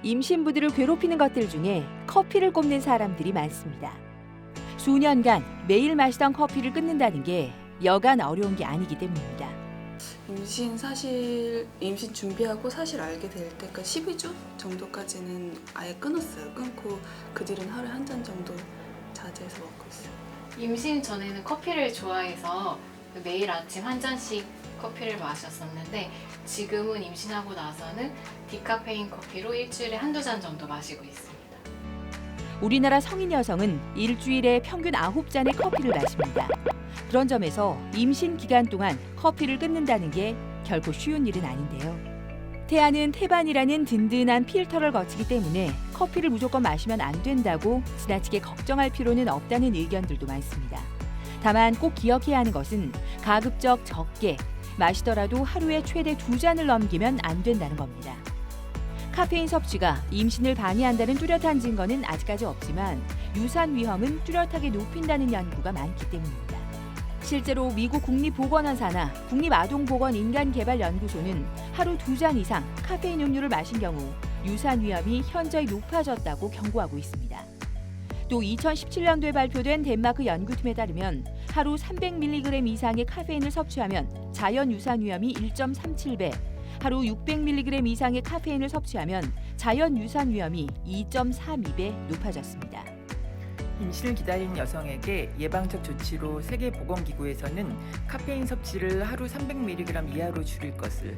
임신부들을 괴롭히는 것들 중에 커피를 꼽는 사람들이 많습니다. 수년간 매일 마시던 커피를 끊는다는 게 여간 어려운 게 아니기 때문입니다. 임신 준비하고 사실 알게 될 때까지 12주 정도까지는 아예 끊었어요. 끊고 그 뒤로는 하루에 한 잔 정도 자제해서 먹고 있어요. 임신 전에는 커피를 좋아해서 매일 아침 한 잔씩 커피를 마셨었는데 지금은 임신하고 나서는 디카페인 커피로 일주일에 한두 잔 정도 마시고 있습니다. 우리나라 성인 여성은 일주일에 평균 9잔의 커피를 마십니다. 그런 점에서 임신 기간 동안 커피를 끊는다는 게 결코 쉬운 일은 아닌데요. 태아는 태반이라는 든든한 필터를 거치기 때문에 커피를 무조건 마시면 안 된다고 지나치게 걱정할 필요는 없다는 의견들도 많습니다. 다만 꼭 기억해야 하는 것은 가급적 적게, 마시더라도 하루에 최대 2잔을 넘기면 안 된다는 겁니다. 카페인 섭취가 임신을 방해한다는 뚜렷한 증거는 아직까지 없지만 유산 위험은 뚜렷하게 높인다는 연구가 많기 때문입니다. 실제로 미국 국립보건원사나 국립아동보건인간개발연구소는 하루 2잔 이상 카페인 음료를 마신 경우 유산 위험이 현저히 높아졌다고 경고하고 있습니다. 또 2017년도에 발표된 덴마크 연구팀에 따르면 하루 300mg 이상의 카페인을 섭취하면 자연 유산 위험이 1.37배, 하루 600mg 이상의 카페인을 섭취하면 자연 유산 위험이 2.32배 높아졌습니다. 임신을 기다리는 여성에게 예방적 조치로 세계보건기구에서는 카페인 섭취를 하루 300mg 이하로 줄일 것을,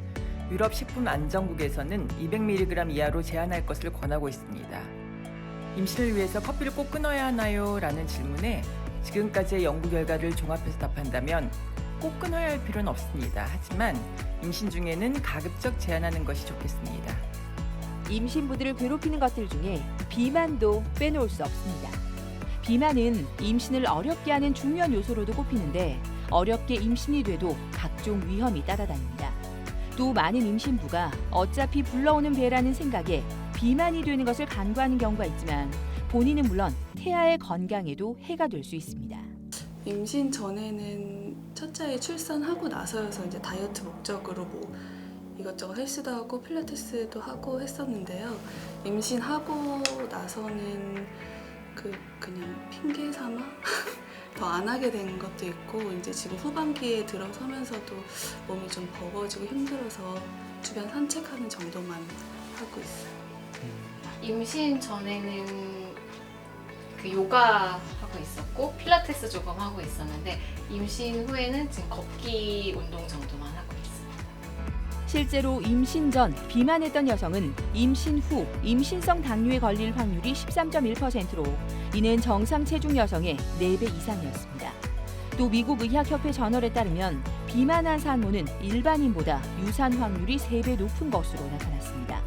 유럽 식품안전국에서는 200mg 이하로 제한할 것을 권하고 있습니다. 임신을 위해서 커피를 꼭 끊어야 하나요? 라는 질문에 지금까지의 연구 결과를 종합해서 답한다면 꼭 끊어야 할 필요는 없습니다. 하지만 임신 중에는 가급적 제한하는 것이 좋겠습니다. 임신부들을 괴롭히는 것들 중에 비만도 빼놓을 수 없습니다. 비만은 임신을 어렵게 하는 중요한 요소로도 꼽히는데 어렵게 임신이 돼도 각종 위험이 따라다닙니다. 또 많은 임신부가 어차피 불러오는 배라는 생각에 비만이 되는 것을 간과하는 경우가 있지만 본인은 물론 태아의 건강에도 해가 될 수 있습니다. 임신 전에는 첫째 아이 출산하고 나서여서 이제 다이어트 목적으로 뭐 이것저것 헬스도 하고 필라테스도 하고 했었는데요. 임신하고 나서는 그냥 핑계 삼아 더 안 하게 된 것도 있고 이제 지금 후반기에 들어서면서도 몸이 좀 버거워지고 힘들어서 주변 산책하는 정도만 하고 있어요. 임신 전에는 요가 하고 있었고 필라테스 조금 하고 있었는데 임신 후에는 지금 걷기 운동 정도만 하고 있습니다. 실제로 임신 전 비만했던 여성은 임신 후 임신성 당뇨에 걸릴 확률이 13.1%로 이는 정상 체중 여성의 4배 이상이었습니다. 또 미국 의학협회 저널에 따르면 비만한 산모는 일반인보다 유산 확률이 3배 높은 것으로 나타났습니다.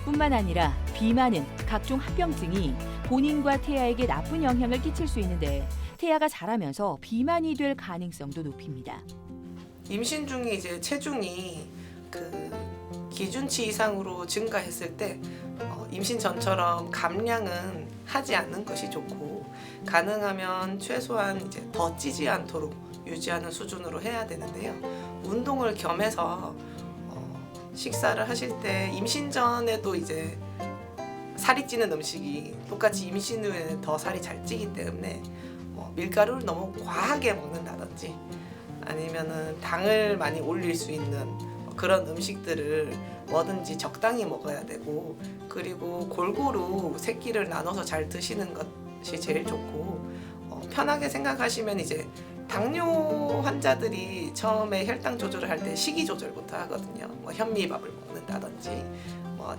뿐만 아니라 비만은 각종 합병증이 본인과 태아에게 나쁜 영향을 끼칠 수 있는데 태아가 자라면서 비만이 될 가능성도 높입니다. 임신 중에 이제 체중이 기준치 이상으로 증가했을 때 임신 전처럼 감량은 하지 않는 것이 좋고 가능하면 최소한 이제 더 찌지 않도록 유지하는 수준으로 해야 되는데요. 운동을 겸해서 식사를 하실 때 임신 전에도 이제 살이 찌는 음식이 똑같이 임신 후에 더 살이 잘 찌기 때문에 밀가루를 너무 과하게 먹는다든지 아니면은 당을 많이 올릴 수 있는 그런 음식들을 뭐든지 적당히 먹어야 되고 그리고 골고루 새끼를 나눠서 잘 드시는 것이 제일 좋고 편하게 생각하시면 이제 당뇨 환자들이 처음에 혈당 조절을 할 때 식이 조절부터 하거든요. 현미밥을 먹는다든지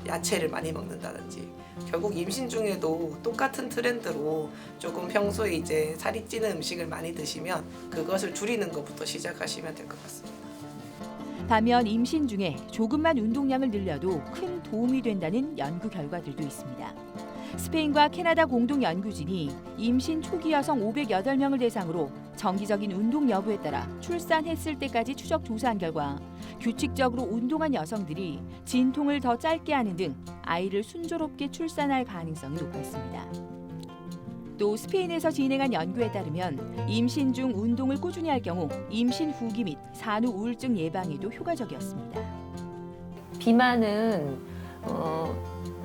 야채를 많이 먹는다든지 결국 임신 중에도 똑같은 트렌드로 조금 평소에 이제 살이 찌는 음식을 많이 드시면 그것을 줄이는 것부터 시작하시면 될 것 같습니다. 반면 임신 중에 조금만 운동량을 늘려도 큰 도움이 된다는 연구 결과들도 있습니다. 스페인과 캐나다 공동 연구진이 임신 초기 여성 508명을 대상으로 정기적인 운동 여부에 따라 출산했을 때까지 추적 조사한 결과 규칙적으로 운동한 여성들이 진통을 더 짧게 하는 등 아이를 순조롭게 출산할 가능성이 높았습니다. 또 스페인에서 진행한 연구에 따르면 임신 중 운동을 꾸준히 할 경우 임신 후기 및 산후 우울증 예방에도 효과적이었습니다. 비만은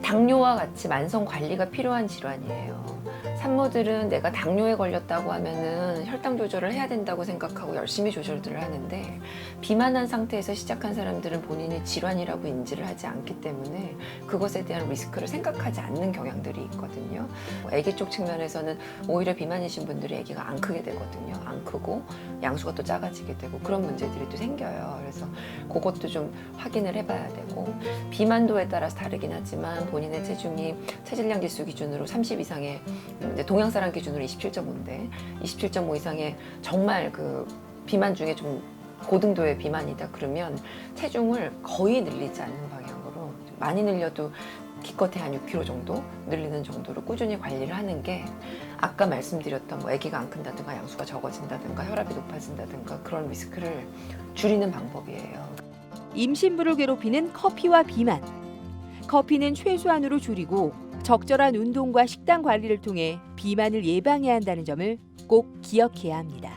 당뇨와 같이 만성 관리가 필요한 질환이에요. 산모들은 내가 당뇨에 걸렸다고 하면은 혈당 조절을 해야 된다고 생각하고 열심히 조절들을 하는데 비만한 상태에서 시작한 사람들은 본인이 질환이라고 인지를 하지 않기 때문에 그것에 대한 리스크를 생각하지 않는 경향들이 있거든요. 아기 쪽 측면에서는 오히려 비만이신 분들이 아기가 안 크게 되거든요. 안 크고 양수가 또 작아지게 되고 그런 문제들이 또 생겨요. 그래서 그것도 좀 확인을 해봐야 되고 비만도에 따라서 다르긴 하지만 본인의 체중이 체질량 지수 기준으로 30 이상의 이제 동양 사람 기준으로 27.5인데 27.5 이상의 정말 그 비만 중에 좀 고등도의 비만이다 그러면 체중을 거의 늘리지 않는 방향으로 좀 많이 늘려도 기껏해 한 6kg 정도 늘리는 정도로 꾸준히 관리를 하는 게 아까 말씀드렸던 뭐 아기가 안 큰다든가 양수가 적어진다든가 혈압이 높아진다든가 그런 리스크를 줄이는 방법이에요. 임신부를 괴롭히는 커피와 비만. 커피는 최소한으로 줄이고 적절한 운동과 식단 관리를 통해 비만을 예방해야 한다는 점을 꼭 기억해야 합니다.